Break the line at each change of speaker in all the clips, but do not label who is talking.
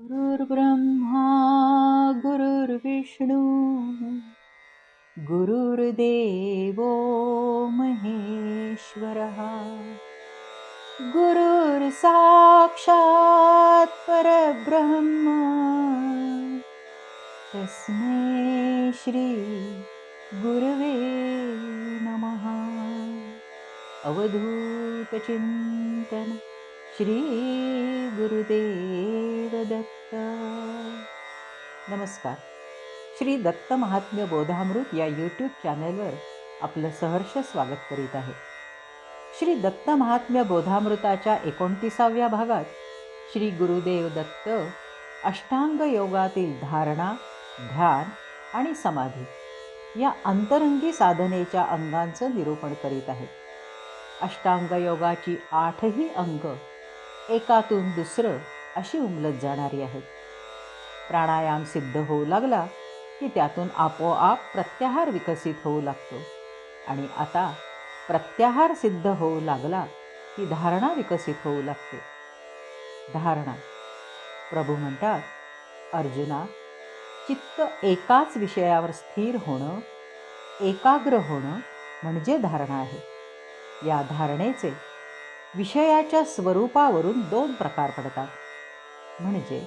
गुरुर्ब्रह्मा गुरुर्विष्णू गुरुर्देवो महेश्वरः गुरुर्साक्षात् परब्रह्म तस्मै श्री गुरवे नमः. अवधूत चिंतन श्री गुरुदेव दत्त. नमस्कार. श्री दत्त महात्म्य बोधामृत या यूट्यूब चॅनलवर आपलं सहर्ष स्वागत करीत आहे. श्री दत्त महात्म्य बोधामृताच्या 29व्या भागात श्री गुरुदेव दत्त अष्टांग योगातील धारणा, ध्यान आणि समाधी या अंतरंगी साधनेच्या अंगांचं निरूपण करीत आहेत. अष्टांग योगाची 8ही अंग एकातून दुसरं अशी उमलत जाणारी आहेत. प्राणायाम सिद्ध होऊ लागला की त्यातून आपोआप प्रत्याहार विकसित होऊ लागतो आणि आता प्रत्याहार सिद्ध होऊ लागला की धारणा विकसित होऊ लागते. धारणा. प्रभू म्हणतात, अर्जुना, चित्त एकाच विषयावर स्थिर होणं, एकाग्र होणं म्हणजे धारणा आहे. या धारणेचे विषयाच्या स्वरूपावरून 2 प्रकार पडतात. म्हणजे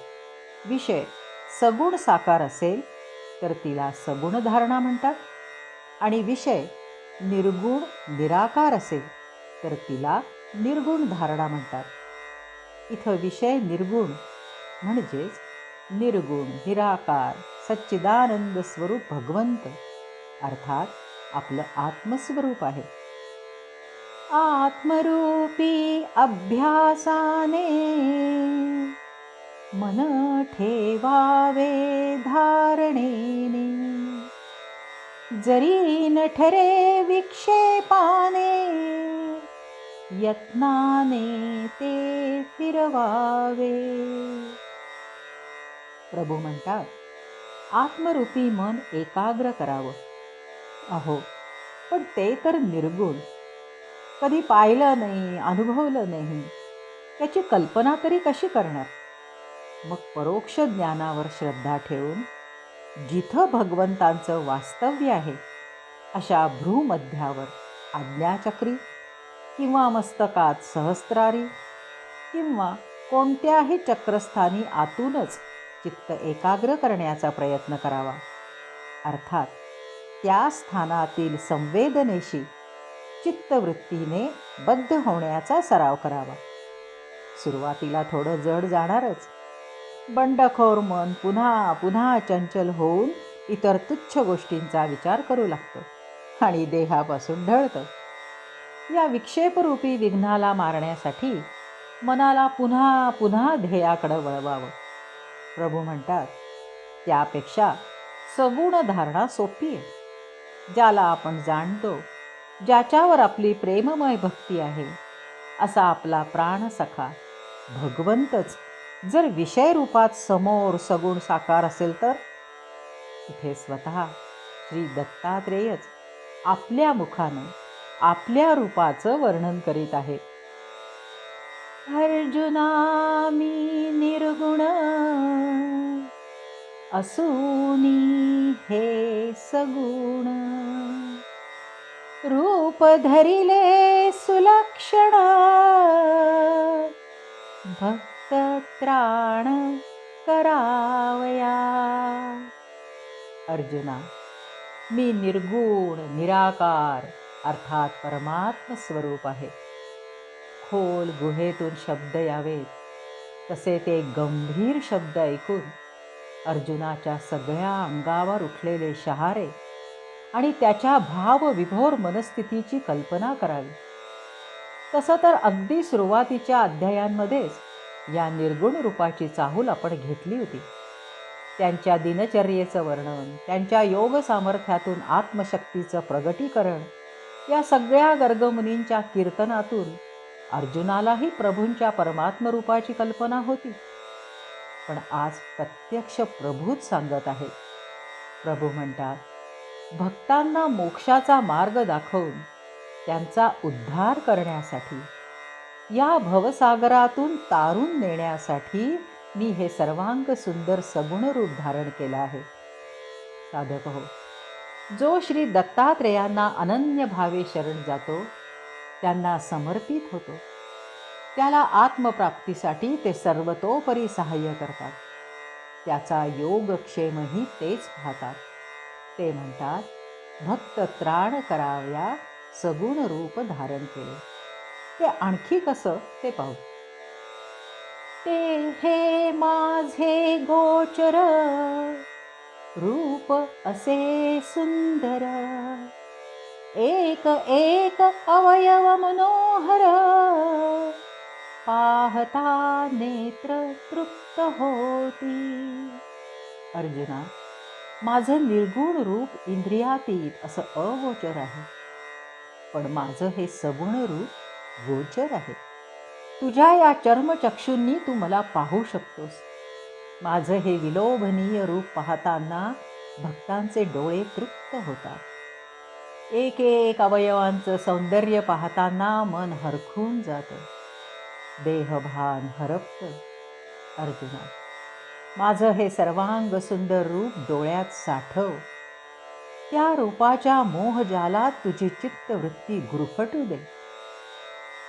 विषय सगुण साकार असेल तर तिला सगुण धारणा म्हणतात आणि विषय निर्गुण निराकार असेल तर तिला निर्गुण धारणा म्हणतात. इथं विषय निर्गुण म्हणजेच निर्गुण निराकार सच्चिदानंद स्वरूप भगवंत अर्थात आपलं आत्मस्वरूप आहे. आत्मरूपी अभ्यासाने मन ठेवावे धारणेने, जरी न ठरे विक्षेपाने यत्नाने ते फिरवावे. प्रभू म्हणतात, आत्मरूपी मन एकाग्र करावं. अहो, पण ते तर निर्गुण, कधी पाहिलं नाही, अनुभवलं नाही, त्याची कल्पना तरी कशी करणार? मग परोक्ष ज्ञानावर श्रद्धा ठेवून जिथं भगवंतांचं वास्तव्य आहे अशा भ्रूमध्यावर आज्ञाचक्री किंवा मस्तकात सहस्त्रारी किंवा कोणत्याही चक्रस्थानी आतूनच चित्त एकाग्र करण्याचा प्रयत्न करावा. अर्थात त्या स्थानातील संवेदनेशी चित्तवृत्तीने बद्ध होण्याचा सराव करावा. सुरुवातीला थोडं जड जाणारच. बंडखोर मन पुन्हा पुन्हा चंचल होऊन इतर तुच्छ गोष्टींचा विचार करू लागतं आणि देहापासून ढळतं. या विक्षेपरूपी विघ्नाला मारण्यासाठी मनाला पुन्हा पुन्हा ध्येयाकडे वळवावं. प्रभू म्हणतात, त्यापेक्षा सगुण धारणा सोपी आहे. ज्याला आपण जाणतो, ज्याच्यावर आपली प्रेममय भक्ती आहे असा आपला प्राणसखा भगवंतच जर विषय रूपात समोर सगुण साकार असेल तर इथे स्वतः श्री दत्तात्रेयच आपल्या मुखानं आपल्या रूपाचं वर्णन करीत आहेत. अर्जुना, मी निर्गुण असूनी हे सगुण, रूप धरिले सुलक्षण, भक्त त्राण करावया. अर्जुना, मी निर्गुण निराकार अर्थात परमात्म स्वरूप आहे. खोल गुहेतून शब्द यावेत तसे ते गंभीर शब्द ऐकून अर्जुनाच्या सगळ्या अंगावर उठलेले शहारे आणि त्याच्या भावविभोर मनस्थितीची कल्पना करावी. तसं तर अगदी सुरुवातीच्या अध्यायांमध्येच या निर्गुण रूपाची चाहूल आपण घेतली होती. त्यांच्या दिनचर्येचं वर्णन, त्यांच्या योग सामर्थ्यातून आत्मशक्तीचं प्रगटीकरण या सगळ्या गर्गमुनींच्या कीर्तनातून अर्जुनालाही प्रभूंच्या परमात्मरूपाची कल्पना होती. पण आज प्रत्यक्ष प्रभूच सांगत आहेत. प्रभू म्हणतात, भक्तांना मोक्षाचा मार्ग दाखवून त्यांचा उद्धार करण्यासाठी या भवसागरातून तारून नेण्यासाठी मी हे सर्वांग सुंदर सगुण रूप धारण केलं आहे. साधक हो, जो श्री दत्तात्रेयांना अनन्य भावे शरण जातो, त्यांना समर्पित होतो, त्याला आत्मप्राप्तीसाठी ते सर्वतोपरी सहाय्य करतात. त्याचा योगक्षेमही तेच पाहतात. ते म्हणतात, भक्त त्राण कराव्या सगुण रूप धारण केले. ते आणखी कसं ते पाहू. ते हे माझे गोचर रूप असे सुंदर, एक एक अवयव मनोहर, पाहता नेत्र तृप्त होती. अर्जुना, माझं निर्गुण रूप इंद्रियातीत असं अगोचर आहे, पण माझं हे सगुण रूप गोचर आहे. तुझ्या या चर्मचक्षूंनी तू मला पाहू शकतोस. माझं हे विलोभनीय रूप पाहताना भक्तांचे डोळे तृप्त होतात. एक एक अवयवांचं सौंदर्य पाहताना मन हरखून जातं, देहभान हरपतं. अर्जुना, माझं हे सर्वांग सुंदर रूप डोळ्यात साठव. त्या रूपाच्या मोहजालात तुझी चित्तवृत्ती गुरफटू दे.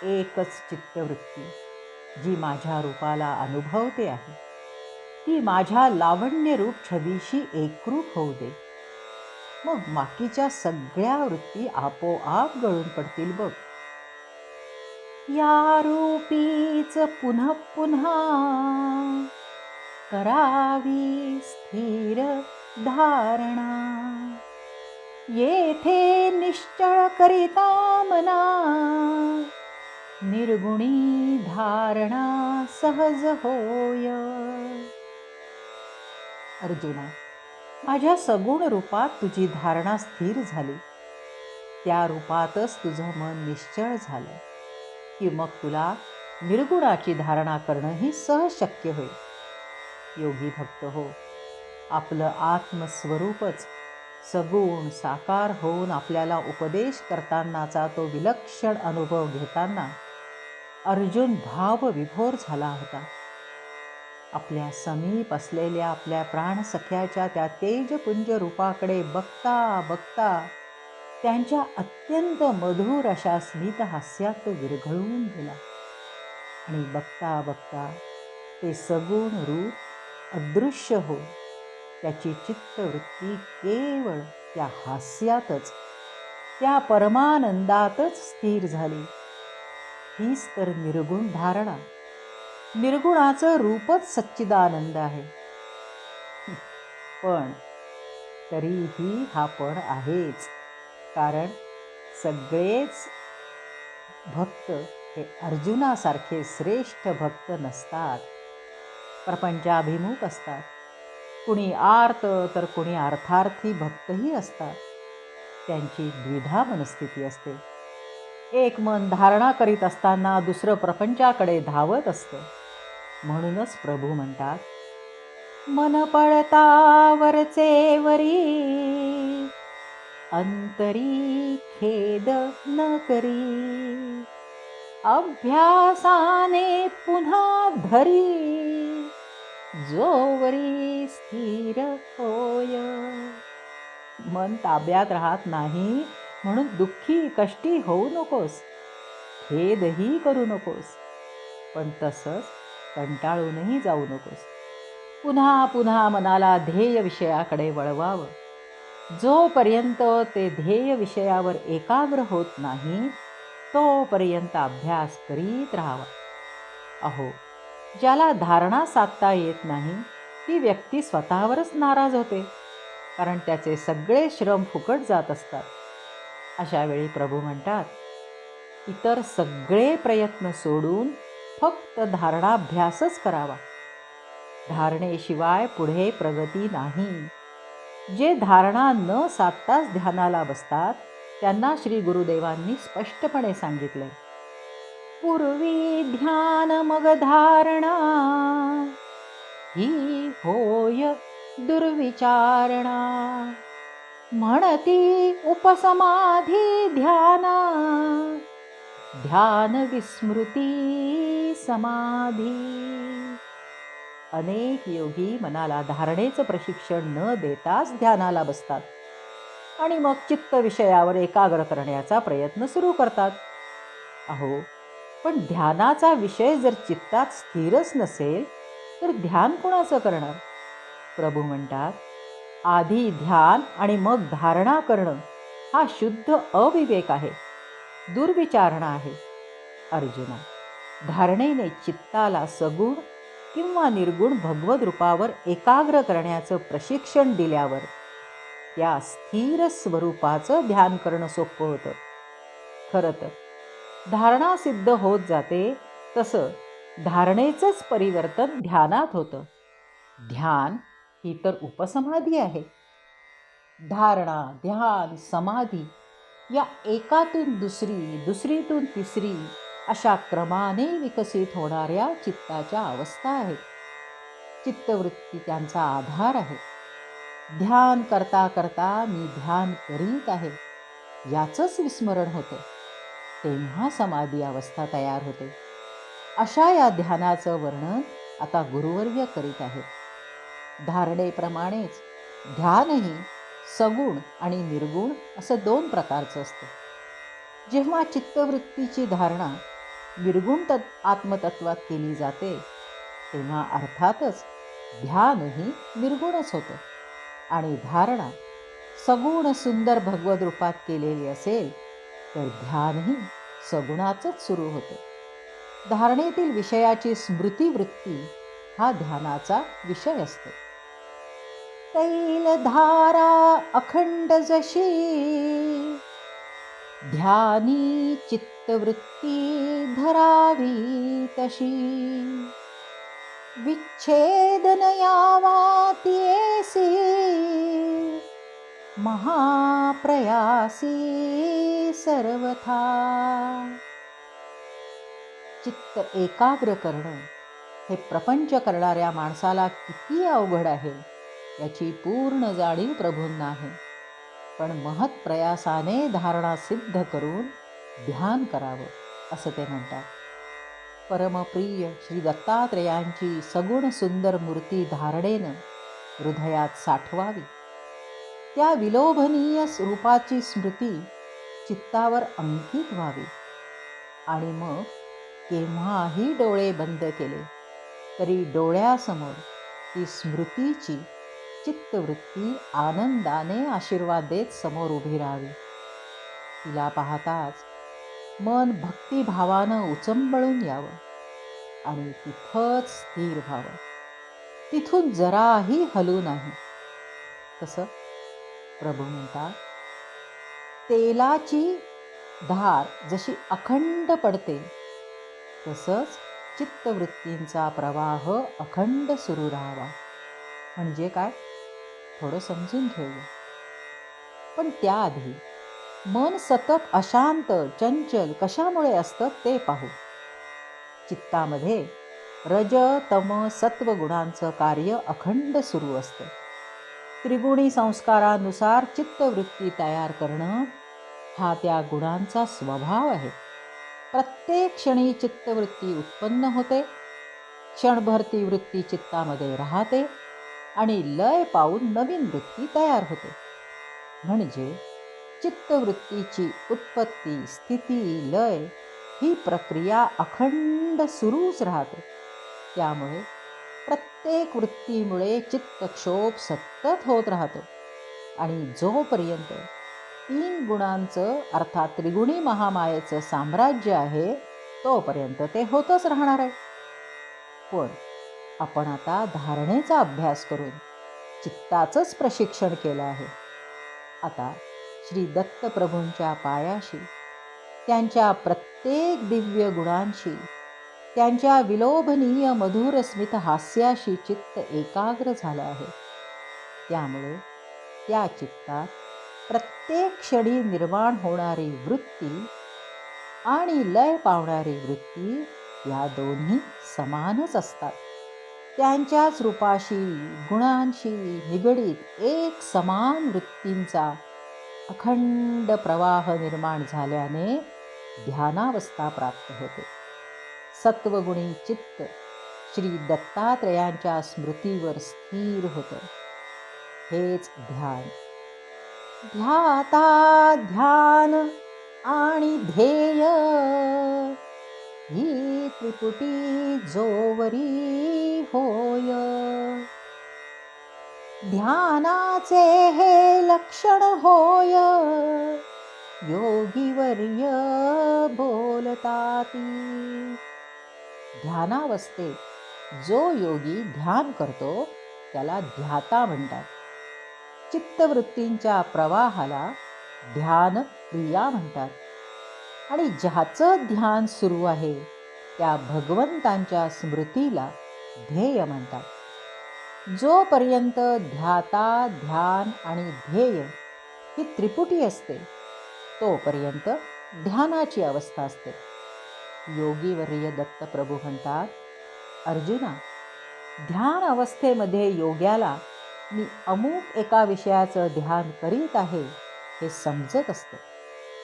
एकच चित्तवृत्ती जी माझ्या रूपाला अनुभवते आहे, ती माझ्या लावण्य रूप छबीशी एकरूप होऊ दे. मग बाकीच्या सगळ्या वृत्ती आपोआप गळून पडतील बघ. या रूपीच पुन्हा पुन्हा करावी स्थिर धारणा, येथे निश्चळ करिता मना, निर्गुणी धारणा सहज होय. अर्जुना, माझ्या सगुण रूपात तुझी धारणा स्थिर झाली. त्या रूपातच तुझं मन निश्चळ झालं की मग तुला निर्गुणाची धारणा करणंही सहज शक्य होईल. योगी भक्त हो, आपलं आत्मस्वरूपच सगुण साकार होऊन आपल्याला उपदेश करतानाचा तो विलक्षण अनुभव घेताना अर्जुन भावविभोर झाला होता. आपल्या समीप असलेल्या आपल्या प्राणसख्याच्या त्या तेजपुंज रूपाकडे बघता बघता त्यांच्या अत्यंत मधुर अशा स्मित हास्यात तो विरघळून गेला. आणि बघता बघता ते सगुण रूप अदृश्य हो, त्याची चित्तवृत्ती केवळ त्या हास्यातच, त्या परमानंदातच स्थिर झाली. हीच तर निर्गुण धारणा. निर्गुणाचं रूपच सच्चिदानंद आहे. पण तरीही हा पण आहेच, कारण सगळेच भक्त हे अर्जुनासारखे श्रेष्ठ भक्त नसतात. प्रपंचाभिमुख असतात. कुणी आर्त तर कुणी अर्थार्थी भक्तही असतात. त्यांची द्विधा मनस्थिती असते. एक मन धारणा करीत असताना दुसरं प्रपंचाकडे धावत असतं. म्हणूनच प्रभू म्हणतात, मन पळता वरचे वरी, अंतरी खेद न करी, अभ्यासाने पुन्हा धरी, जोवरी स्थिर होय. मन ताब्यात राहत नाही म्हणून दुःखी कष्टी होऊ नकोस, खेदही करू नकोस, पण तसंच कंटाळूनही जाऊ नकोस. पुन्हा पुन्हा मनाला ध्येय विषयाकडे वळवावं. जोपर्यंत ते ध्येय विषयावर एकाग्र होत नाही तोपर्यंत अभ्यास करीत राहावा. अहो, ज्याला धारणा साधता येत नाही ती व्यक्ती स्वतःवरच नाराज होते, कारण त्याचे सगळे श्रम फुकट जात असतात. अशा वेळी प्रभू म्हणतात, इतर सगळे प्रयत्न सोडून फक्त धारणाभ्यासच करावा. धारणेशिवाय पुढे प्रगती नाही. जे धारणा न साधताच ध्यानाला बसतात त्यांना श्री गुरुदेवांनी स्पष्टपणे सांगितले, पूर्वी ध्यान मग धारणा, ही होय दुर्विचारणा. म्हणती उपसमाधी ध्याना, ध्यान विस्मृती समाधी. अनेक योगी मनाला धारणेचं प्रशिक्षण न देताच ध्यानाला बसतात आणि मग चित्त विषयावर एकाग्र करण्याचा प्रयत्न सुरू करतात. अहो, पण ध्यानाचा विषय जर चित्तात स्थिरच नसेल तर ध्यान कोणाचं करणार? प्रभू म्हणतात, आधी ध्यान आणि मग धारणा करणं हा शुद्ध अविवेक आहे, दुर्विचारणा आहे. अर्जुना, धारणेने चित्ताला सगुण किंवा निर्गुण भगवद रूपावर एकाग्र करण्याचं प्रशिक्षण दिल्यावर त्या स्थिर स्वरूपाचं ध्यान करणं सोपं होतं. खरं तर धारणा सिद्ध होत जाते तसं धारणेचंच परिवर्तन ध्यानात होतं. ध्यान ही तर उपसमाधी आहे. धारणा, ध्यान, समाधी या एकातून दुसरी, दुसरीतून तिसरी अशा क्रमाने विकसित होणाऱ्या चित्ताच्या अवस्था आहेत. चित्तवृत्ती त्यांचा आधार आहे. ध्यान करता करता मी ध्यान करीत आहे याचंच विस्मरण होतं, तेव्हा समाधी अवस्था तयार होते. अशा या ध्यानाचं वर्णन आता गुरुवर्य करीत आहेत. धारणेप्रमाणेच ध्यानही सगुण आणि निर्गुण असं 2 प्रकारचं असतं. जेव्हा चित्तवृत्तीची धारणा निर्गुण आत्मतत्वात केली जाते तेव्हा अर्थातच ध्यानही निर्गुणच होतं आणि धारणा सगुण सुंदर भगवद रूपात केलेली असेल तर ध्यानही सगुणाचंच सुरू होतं. धारणेतील विषयाची स्मृतिवृत्ती हा ध्यानाचा विषय असतो. तैलधारा अखंड जशी ध्यानी चित्तवृत्ती धरावी तशी, विच्छेदन यावा तियेसी महाप्रयासी सर्वथा. चित्त एकाग्र करणं हे प्रपंच करणाऱ्या माणसाला किती अवघड आहे याची पूर्ण जाणीव प्रभूंना आहे. पण महत् प्रयासाने धारणा सिद्ध करून ध्यान करावं असं ते म्हणतात. परमप्रिय श्री दत्तात्रेयांची सगुण सुंदर मूर्ती धारणेनं हृदयात साठवावी. त्या विलोभनीय रूपाची स्मृती चित्तावर अंकित व्हावी आणि मग केव्हाही डोळे बंद केले तरी डोळ्यासमोर ती स्मृतीची चित्तवृत्ती आनंदाने आशीर्वाद देत समोर उभी राहावी. तिला पाहताच मन भक्तिभावानं उचंबळून यावं आणि तिथंच स्थिर व्हावं. तिथून जराही हलू नाही. कसं? प्रभू म्हणतात, तेलाची धार जशी अखंड पडते तसंच चित्तवृत्तींचा प्रवाह अखंड सुरू राहावा. म्हणजे काय? थोडं समजून घेऊया. पण त्याआधी मन सतत अशांत चंचल कशामुळे असतं ते पाहू. चित्तामध्ये रज तम सत्व गुणांचं कार्य अखंड सुरू असतं. त्रिगुणी संस्कारानुसार चित्तवृत्ती तयार करणं हा त्या गुणांचा स्वभाव आहे. प्रत्येक क्षणी चित्तवृत्ती उत्पन्न होते, क्षणभर ती वृत्ती चित्तामध्ये राहते आणि लय पावून नवीन वृत्ती तयार होते. म्हणजे चित्तवृत्तीची उत्पत्ती, स्थिती, लय ही प्रक्रिया अखंड सुरूच राहते. त्यामुळे प्रत्येक वृत्तीमुळे चित्तक्षोभ सतत होत राहतो आणि जोपर्यंत 3 गुणांचं अर्थात त्रिगुणी महामायेचं साम्राज्य आहे तोपर्यंत ते होतच राहणार आहे. पण आपण आता धारणेचा अभ्यास करून चित्ताचंच प्रशिक्षण केलं आहे. आता श्री दत्तप्रभूंच्या पायाशी, त्यांच्या प्रत्येक दिव्य गुणांशी, त्यांच्या विलोभनीय मधुर स्मित हास्याशी चित्त एकाग्र झालं आहे. त्यामुळे त्या चित्तात प्रत्येक क्षणी निर्माण होणारी वृत्ती आणि लय पावणारी वृत्ती या दोन्ही समानच असतात. त्यांच्याच रूपाशी, गुणांशी निगडीत एक समान वृत्तींचा अखंड प्रवाह निर्माण झाल्याने ध्यानावस्था प्राप्त होते. सत्वगुणी चित्त श्री दत्तात्रयांच्या स्मृतीवर स्थिर होतं. हेच ध्यान. ध्याता ध्यान आणि ध्येय ही त्रिपुटी जोवरी होय. ध्यानाचे हे लक्षण होय, योगीवर्य बोलताती. ध्यानावस्थेत जो योगी ध्यान करतो त्याला ध्याता म्हणतात. चित्तवृत्तींच्या प्रवाहाला ध्यान क्रिया म्हणतात. आणि ज्याचं ध्येय सुरू आहे त्या भगवंतांच्या स्मृतीला ध्येय म्हणतात. जोपर्यंत ध्याता, ध्यान आणि ध्येय ही त्रिपुटी असते तोपर्यंत ध्यानाची अवस्था असते. योगीवर्य दत्तप्रभू म्हणतात, अर्जुना, ध्यान अवस्थेमध्ये योग्याला मी अमुक एका विषयाचं ध्यान करीत आहे हे समजत असतं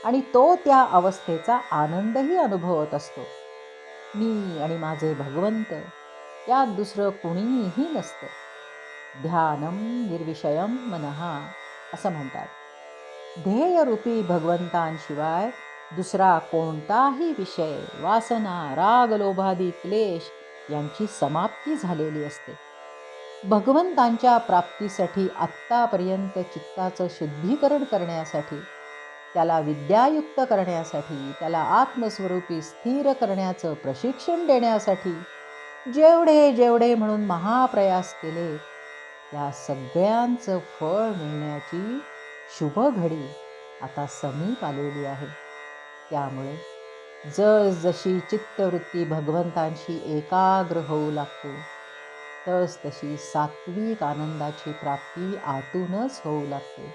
आणि तो त्या अवस्थेचा आनंदही अनुभवत असतो. मी आणि माझे भगवंत यात दुसरं कुणीही नसतं. ध्यानम निर्विषयम मनहा असं म्हणतात. ध्येयरूपी भगवंतांशिवाय दुसरा कोणताही विषय, वासना, राग, लोभादी क्लेश यांची समाप्ती झालेली असते. भगवंतांच्या प्राप्तीसाठी आत्तापर्यंत चित्ताचं शुद्धीकरण करण्यासाठी, त्याला विद्यायुक्त करण्यासाठी, त्याला आत्मस्वरूपी स्थिर करण्याचं प्रशिक्षण देण्यासाठी जेवढे जेवढे म्हणून महाप्रयास केले त्या सगळ्यांचं फळ मिळण्याची शुभ घडी आता समीप आलेली आहे. त्यामुळे जसजशी चित्तवृत्ती भगवंतांशी एकाग्र होऊ लागते तस तशी सात्विक आनंदाची प्राप्ती आतूनच होऊ लागते.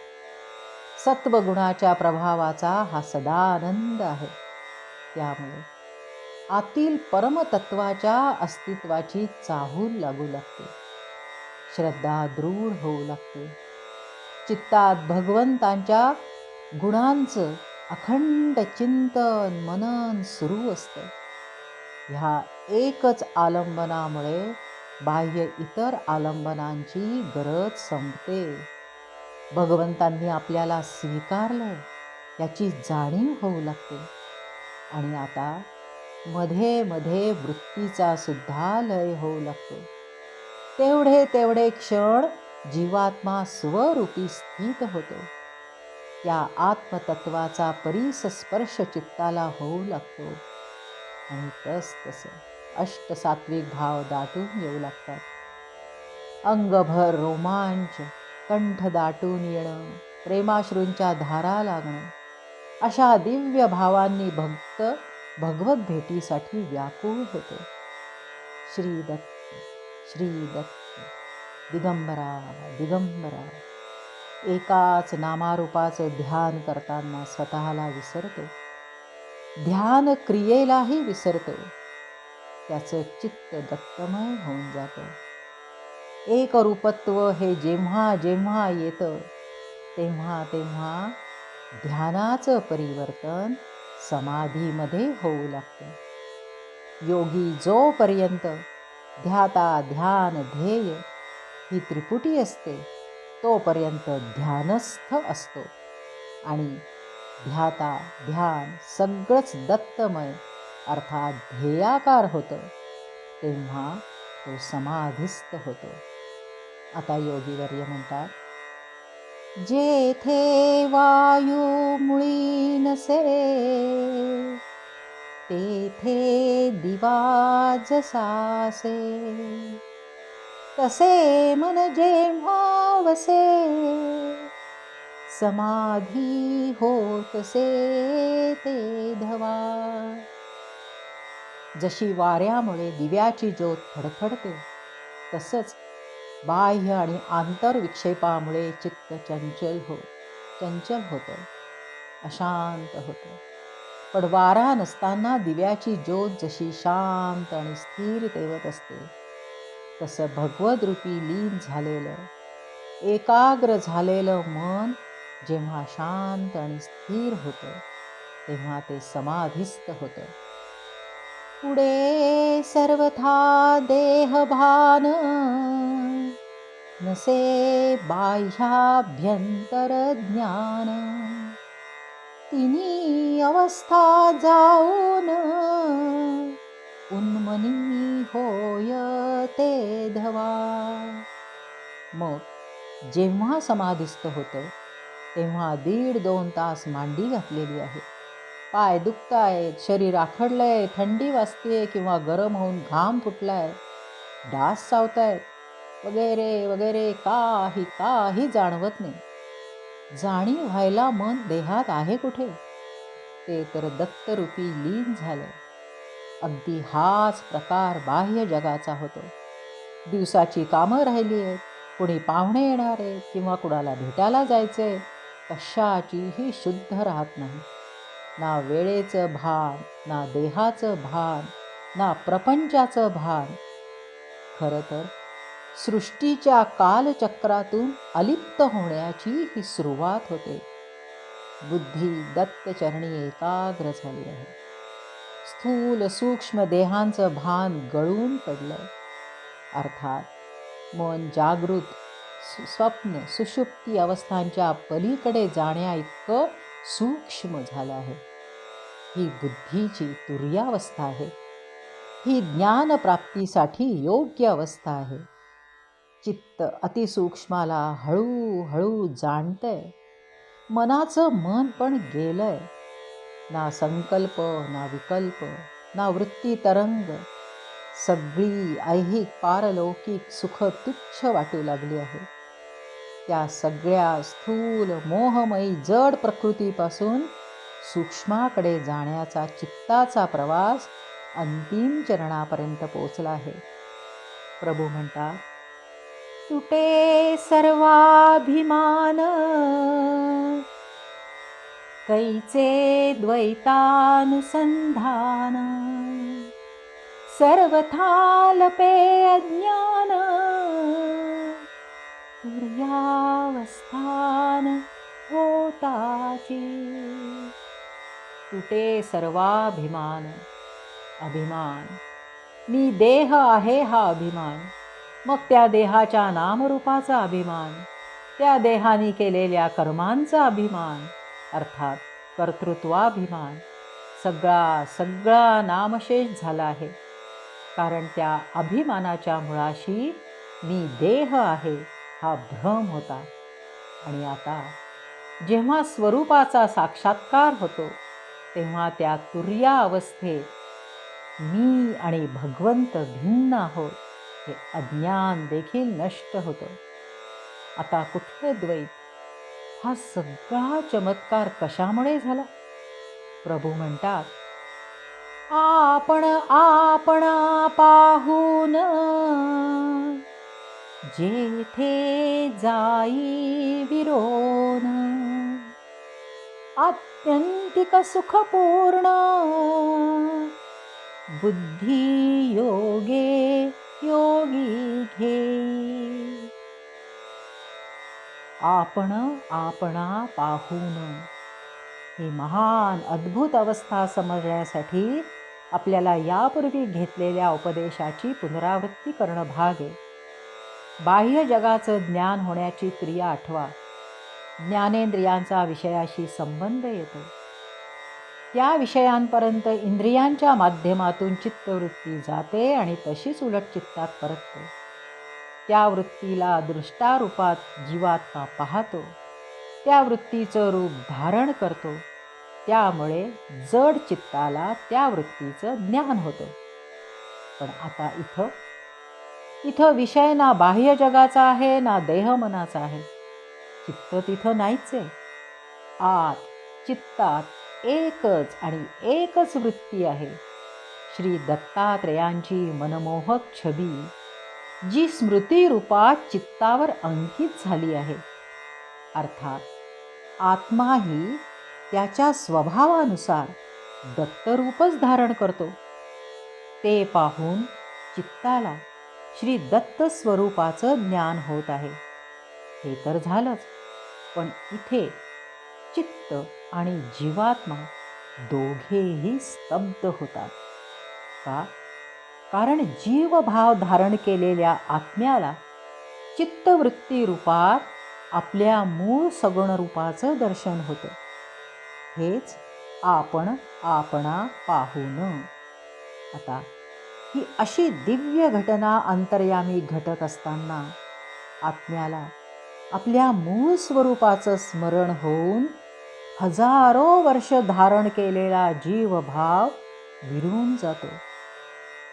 सत्वगुणाच्या प्रभावाचा हा सदा आनंद आहे. त्यामुळे आतील परमतत्वाच्या अस्तित्वाची चाहूल लागू लागते. श्रद्धा दृढ होऊ लागते. चित्तात भगवंतांच्या गुणांचं अखंड चिंतन मनन सुरू असतं. ह्या एकच आलंबनामुळे बाह्य इतर आलंबनांची गरज संपते. भगवंतांनी आपल्याला स्वीकारलं याची जाणीव होऊ लागते. आणि आता मध्ये मध्ये वृत्तीचा सुद्धा लय होऊ लागतो. तेवढे तेवढे क्षण जीवात्मा स्वरूपी स्थित होतो. त्या आत्मतत्वाचा परिसस्पर्श चित्ताला होऊ लागतो आणि तसं अष्टसात्विक भाव दाटून येऊ लागतात. अंगभर रोमांच, कंठ दाटून येणं, प्रेमाश्रूंच्या धारा लागणं, अशा दिव्य भावांनी भक्त भगवत भेटीसाठी व्याकुळ होतो. श्री दत्त, श्री दत्त, दिगंबरा दिगंबरा. एकाच नामारूपाचं ध्यान करताना स्वतःला विसरतो. ध्यान क्रियेलाही विसरतो. त्याचं चित्त दत्तमय होऊन जातं. एकरूपत्व हे जेव्हा जेव्हा येतं तेव्हा तेव्हा ध्यानाचं परिवर्तन समाधीमध्ये होऊ लागतं. योगी जोपर्यंत ध्याता, ध्यान, ध्येय ही त्रिपुटी असते तोपर्यंत ध्यानस्थ असतो आणि ध्याता, ध्यान सगळंच दत्तमय अर्थात ध्येयाकार होतं तेव्हा तो समाधिस्थ होतो. आता योगीवर्य म्हणतात, जेथे वायू मुळी नसे तेथे दिवा जसासे, तसे मन जेव्हा वसे समाधी होतसे ते धवा. जशी वाऱ्यामुळे दिव्याची ज्योत फडफडते तसंच बाह्य आणि आंतरविक्षेपामुळे चित्त चंचल होतं, अशांत होतं. पण वारा नसताना दिव्याची ज्योत जशी शांत आणि स्थिर तेवत असते तसं भगवद्रूपी लीन झालेलं, एकाग्र झालेलं मन जेव्हा शांत आणि स्थिर होतं तेव्हा ते समाधिस्थ होतं. पुढे सर्वथा देहभान, नसे बाह्याभ्यंतर ज्ञान. तिन्ही अवस्था जाऊन, उन्मनी होय ते धवा. मग जेव्हा समाधिस्थ होतं तेव्हा 1.5-2 तास मांडी घातलेली आहे. पाय दुखतायत, शरीर आखडलंय, थंडी वाजतेय किंवा गरम होऊन घाम फुटलाय, डास चावतायत वगैरे वगैरे काही जाणवत नाही. जाणीव व्हायला मन देहात आहे कुठे? ते तर दत्तरूपी लीन झालंय. अगदी हाच प्रकार बाह्य जगाचा होतो. दिवसाची कामं राहिली आहेत, कुणी पाहुणे येणार आहेत किंवा कुणाला भेटायला जायचंय, कशाचीही शुद्ध राहत नाही. ना वेळेचं भान, ना देहाचं भान, ना प्रपंचाचं भान. खरं तर सृष्टीच्या कालचक्रातून अलिप्त होण्याची ही सुरुवात होते. बुद्धी दत्तचरणी एकाग्र झाली आहे. स्थूल सूक्ष्म देहांचं भान गळून पडलंय. अर्थात मन जागृत, स्वप्न, सुषुप्ती अवस्थांच्या पलीकडे जाण्या इतकं सूक्ष्म झालं आहे. ही बुद्धीची तुर्यावस्था आहे. ही ज्ञानप्राप्तीसाठी योग्य अवस्था आहे. चित्त अतिसूक्ष्माला हळूहळू जाणतंय. मनाचं मन पण गेलंय. ना संकल्प, ना विकल्प, ना वृत्ती तरंग. सगळी ऐहिक पारलौकिक सुख तुच्छ वाटू लागली आहे. त्या सगळ्या स्थूल मोहमयी जड प्रकृतीपासून सूक्ष्माकडे जाण्याचा चित्ताचा प्रवास अंतिम चरणापर्यंत पोचला आहे. प्रभू म्हणतात, तुटे सर्वाभिमान, कैचे द्वैतानुसंधान. सर्वथा लपे अज्ञान, तुर्यावस्थान होताची. तुटे सर्वाभिमान. अभिमान, मी देह आहे हा अभिमान. मग त्या देहाच्या नामरूपाचा अभिमान, त्या देहाने केलेल्या कर्मांचा अभिमान, अर्थात कर्तृत्वाभिमान. सगळा नामशेष झाला आहे. कारण त्या अभिमानाच्या मुळाशी मी देह आहे हा भ्रम होता. आणि आता जेव्हा स्वरूपाचा साक्षात्कार होतो तेव्हा त्या तुर्या अवस्थेत मी आणि भगवंत भिन्न आहोत हे अज्ञान देखील नष्ट होतं. आता कुठलं द्वैत? हा सगळा चमत्कार कशामुळे झाला? प्रभू म्हणतात, आपण आपणा पाहून, जेथे जाई विरोन. आत्यंतिक सुखपूर्ण, बुद्धी योगे योगी घेई. आपण आपणा पाहून ही महान अद्भुत अवस्था समजण्यासाठी आपल्याला यापूर्वी घेतलेल्या उपदेशाची पुनरावृत्ती करणं भाग आहे. बाह्य जगाचं ज्ञान होण्याची क्रिया आठवा. ज्ञानेंद्रियांचा विषयाशी संबंध येतो. त्या विषयांपर्यंत इंद्रियांच्या माध्यमातून चित्तवृत्ती जाते आणि तशीच उलट चित्तात परतते. त्या वृत्तीला दृष्टारूपात जीवात्मा पाहतो. त्या वृत्तीचं रूप धारण करतो. त्यामुळे जड चित्ताला त्या वृत्तीचं ज्ञान होतं. पण आता इथं विषय ना बाह्य जगाचा आहे ना देहमनाचा आहे. चित्त तिथं नाहीच आहे. आत चित्तात एकच आणि एकच वृत्ती आहे. श्री दत्तात्रेयांची मनमोहक छबी जी स्मृतिरूपात चित्तावर अंकित झाली आहे. अर्थात आत्मा ही त्याच्या स्वभावानुसार दत्तरूपच धारण करतो. ते पाहून चित्ताला श्री दत्त स्वरूपाचं ज्ञान होत आहे. हे तर झालंच, पण इथे चित्त आणि जीवात्मा दोघेही स्तब्ध होतात. का? कारण जीवभाव धारण केलेल्या आत्म्याला चित्तवृत्ती रूपात आपल्या मूळ सगुण रूपाचं दर्शन होतं. हेच आपण आपणा पाहून. आता ही अशी दिव्य घटना अंतर्यामी घटत असताना आत्म्याला आपल्या मूळ स्वरूपाचं स्मरण होऊन हजारो वर्ष धारण केलेला जीवभाव विरून जातो.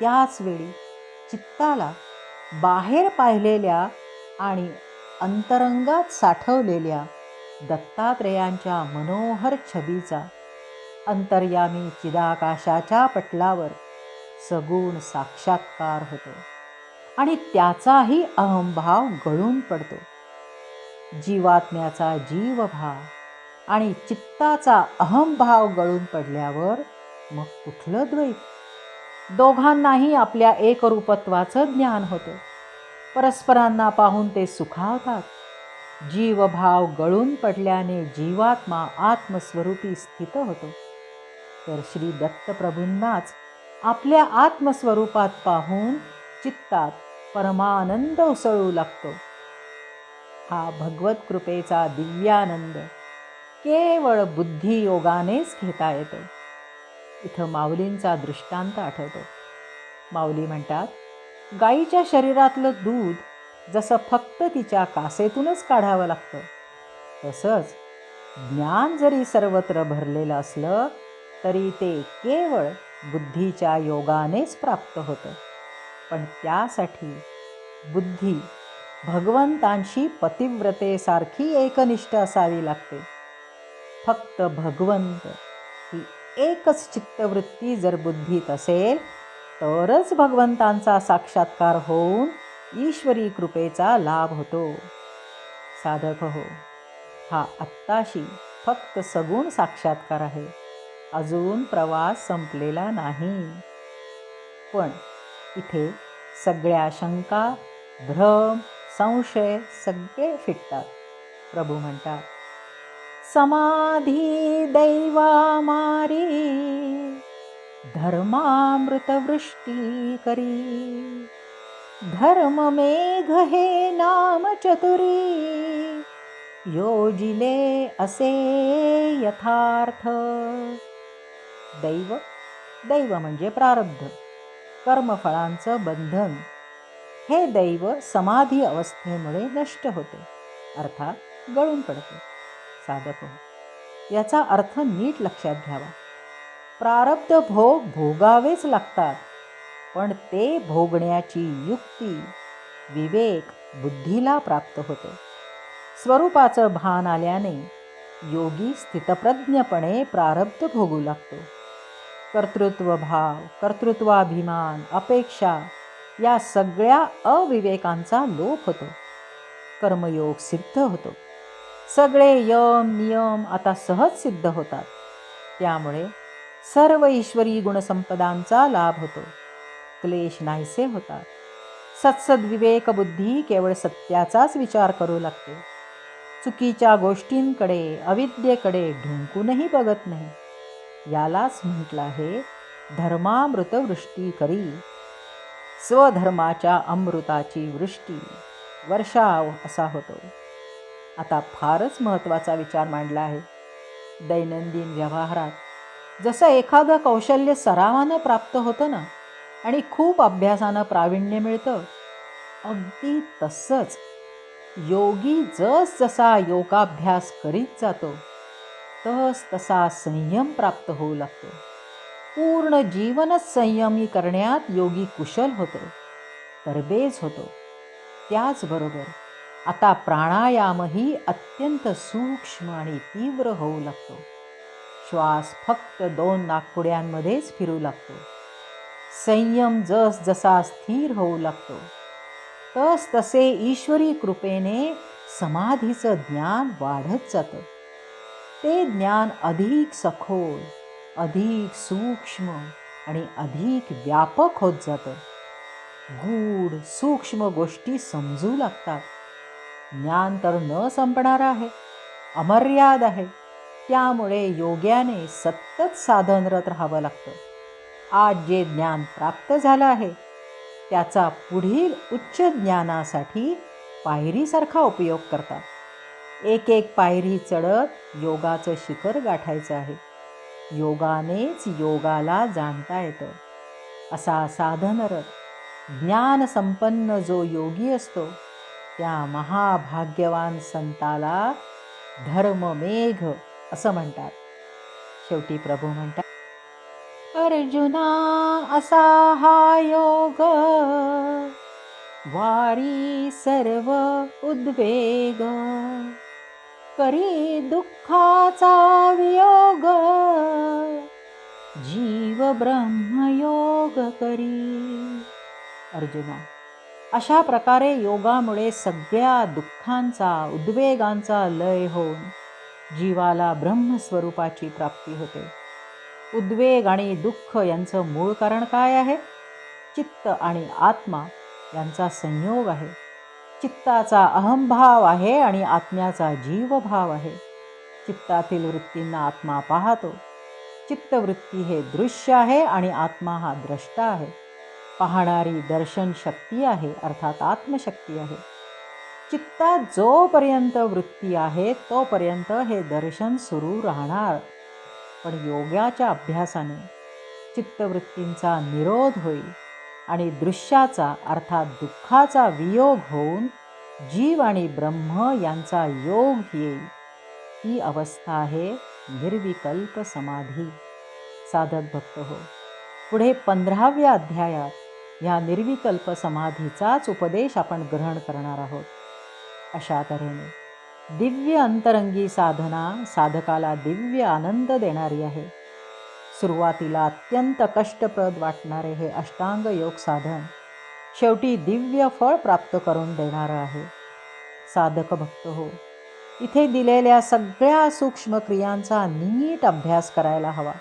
त्याच वेळी चित्ताला बाहेर पाहिलेल्या आणि अंतरंगात साठवलेल्या दत्तात्रेयांच्या मनोहर छबीचा अंतर्यामी चिदाकाशाच्या पटलावर सगुण साक्षात्कार होतो आणि त्याचाही अहंभाव गळून पडतो. जीवात्म्याचा जीवभाव आणि चित्ताचा अहंभाव गळून पडल्यावर मग कुठलं द्वैत? दोघांनाही आपल्या एकरूपत्वाचं ज्ञान होतं. परस्परांना पाहून ते सुखावतात. जीवभाव गळून पडल्याने जीवात्मा आत्मस्वरूपी स्थित होतो. तर श्री दत्तप्रभूंनाच आपल्या आत्मस्वरूपात पाहून चित्तात परमानंद उसळू लागतो. हा भगवत कृपेचा दिव्यानंद केवळ बुद्धियोगानेच घेता येतो. इथं माऊलींचा दृष्टांत आठवतो. माऊली म्हणतात, गाईच्या शरीरातलं दूध जसं फक्त तिच्या कासेतूनच काढावं लागतं, तसंच ज्ञान जरी सर्वत्र भरलेलं असलं तरी ते केवळ बुद्धीच्या योगानेच प्राप्त होतं. पण त्यासाठी बुद्धी भगवंतांशी पतिव्रतेसारखी एकनिष्ठ असावी लागते. फक्त भगवंत ही एकच चित्तवृत्ती जर बुद्धीत असेल तरच भगवंतांचा साक्षात्कार होऊन ईश्वरी कृपेचा लाभ होतो. साधक हो, हा आत्ताशी फक्त सगुण साक्षात्कार आहे. अजून प्रवास संपलेला नाही. पण इथे सगळ्या शंका, भ्रम, संशय सगळे फिटतात. प्रभू म्हणतात, समाधी दैवा मारी धर्मामृत वृष्टी करी, धर्म मेघ हे नाम चतुरी, योजिले असे यथार्थ. दैव, दैव म्हणजे प्रारब्ध, कर्मफळांचं बंधन. हे दैव समाधी अवस्थेमुळे नष्ट होते, अर्थात गळून पडते. साधक हो, याचा अर्थ नीट लक्षात घ्यावा. प्रारब्ध भोग भोगावेच लागतात, पण ते भोगण्याची युक्ती, विवेक बुद्धीला प्राप्त होतो. स्वरूपाचं भान आल्याने योगी स्थितप्रज्ञपणे प्रारब्ध भोगू लागतो. कर्तृत्वभाव, कर्तृत्वाभिमान, अपेक्षा या सगळ्या अविवेकांचा लोप होतो. कर्मयोग सिद्ध होतो. सगळे यम नियम आता सहज सिद्ध होतात. त्यामुळे सर्व ईश्वरी गुणसंपदांचा लाभ होतो. क्लेश नाहीसे होतात. सत्सद्विवेक बुद्धी केवळ सत्याचाच विचार करू लागते. चुकीच्या गोष्टींकडे, अविद्येकडे ढुंकूनही बघत नाही. यालाच म्हटलं आहे धर्मामृत वृष्टी करी. स्वधर्माच्या अमृताची वृष्टी, वर्षाव असा होतो. आता फारच महत्त्वाचा विचार मांडला आहे. दैनंदिन व्यवहारात जसं एखादं कौशल्य सरावानं प्राप्त होतं ना आणि खूप अभ्यासानं प्रावीण्य मिळतं, अगदी तसंच योगी जसा योगाभ्यास करीत जातो तसा संयम प्राप्त होऊ लागतो. पूर्ण जीवनच संयमी करण्यात योगी कुशल होतो, तरबेज होतो. त्याचबरोबर आता प्राणायामही अत्यंत सूक्ष्म आणि तीव्र होऊ लागतो. श्वास फक्त 2 नाकपुड्यांमध्येच फिरू लागतो. संयम जसा स्थिर होऊ लागतो तसे ईश्वरी कृपेने समाधीचं ज्ञान वाढत जातं. ते ज्ञान अधिक सखोल, अधिक सूक्ष्म आणि अधिक व्यापक होत जातं. गूढ सूक्ष्म गोष्टी समजू लागतात. ज्ञान तर न संपणार आहे, अमर्याद आहे. त्यामुळे योग्याने सतत साधनरत राहावं लागतं. आज जे ज्ञान प्राप्त झालं आहे त्याचा पुढील उच्च ज्ञानासाठी पायरीसारखा उपयोग करतात। एक एक पायरी चढत योगाचं शिखर गाठायचं आहे। योगानेच योगाला जाणता येतं। असा साधनरत ज्ञान संपन्न जो योगी असतो त्या महाभाग्यवान संताला धर्ममेघ असं म्हणतात। शेवटी प्रभू म्हणतात, अर्जुना असा हा योग वारी सर्व उद्वेग, करी दुःखाचा वियोग, जीव ब्रह्मयोग करी। अर्जुना, अशा प्रकारे योगामुळे सगळ्या दुःखांचा उद्वेगांचा लय होऊन जीवाला ब्रह्मस्वरूपाची प्राप्ती होते। उद्वेग आणि दुःख यांचं मूळ कारण काय आहे? चित्त आणि आत्मा यांचा संयोग आहे। चित्ताचा अहंभाव आहे आणि आत्म्याचा जीवभाव आहे। चित्तातील वृत्तींना आत्मा पाहतो। चित्तवृत्ती हे दृश्य आहे आणि आत्मा हा द्रष्टा आहे। पाहणारी दर्शन शक्ती आहे, अर्थात आत्मशक्ती आहे। चित्तात जोपर्यंत वृत्ती आहे तोपर्यंत हे दर्शन सुरू राहणार, पण योगाच्या अभ्यासाने चित्तवृत्तींचा निरोध होईल आणि दृश्याचा अर्थात दुःखाचा वियोग होऊन जीव आणि ब्रह्म यांचा योग येईल। ही अवस्था आहे निर्विकल्प समाधी। साधक भक्त हो, पुढे 15व्या अध्यायात या निर्विकल्प समाधीचाच उपदेश आपण ग्रहण करणार आहोत। अशा तऱ्हेने दिव्य अंतरंगी साधना साधकाला दिव्य आनंद देणारी आहे। सुरुवातीला अत्यंत कष्टप्रद वाटणारे हे अष्टांग योग साधन शेवटी दिव्य फळ प्राप्त करून देणारं आहे। साधक भक्त हो, इथे दिलेल्या सगळ्या सूक्ष्म क्रियांचा नीट अभ्यास करायला हवा।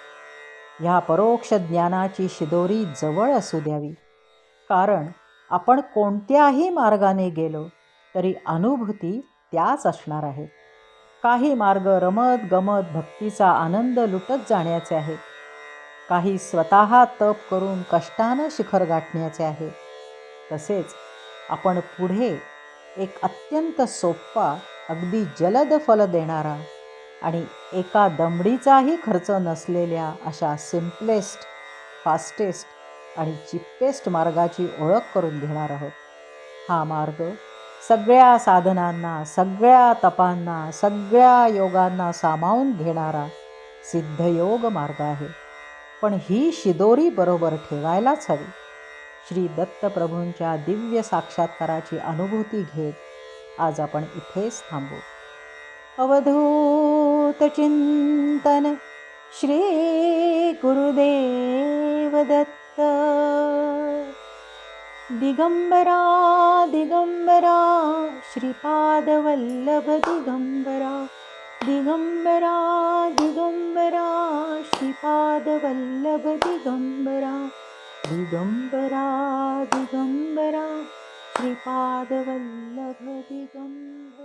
ह्या परोक्ष ज्ञानाची शिदोरी जवळ असू द्यावी, कारण आपण कोणत्याही मार्गाने गेलो तरी अनुभूती त्याच असणार आहेत। काही मार्ग रमत गमत भक्तीचा आनंद लुटत जाण्याचे आहेत, काही स्वतः तप करून कष्टानं शिखर गाठण्याचे आहे। तसेच आपण पुढे एक अत्यंत सोपा अगदी जलद फल देणारा आणि एका दमडीचाही खर्च नसलेल्या अशा सिम्पलेस्ट, फास्टेस्ट आणि चिपेस्ट मार्गाची ओळख करून घेणार आहोत। हा मार्ग सगळ्या साधनांना, सगळ्या तपांना, सगळ्या योगांना सामावून घेणारा सिद्धयोग मार्ग आहे। पण ही शिदोरी बरोबर ठेवायलाच हवी। श्री दत्तप्रभूंच्या दिव्य साक्षात्काराची अनुभूती घेत आज आपण इथेच थांबू। अवधूत चिंतन श्री गुरुदेव दत्त। दिगंबरा दिगंबरा श्रीपाद वल्लभ दिगंबरा। दिगंबरा दिगंबरा श्रीपाद वल्लभ दिगंबरा। दिगंबरा दिगंबरा श्रीपाद वल्लभ दिगंबरा।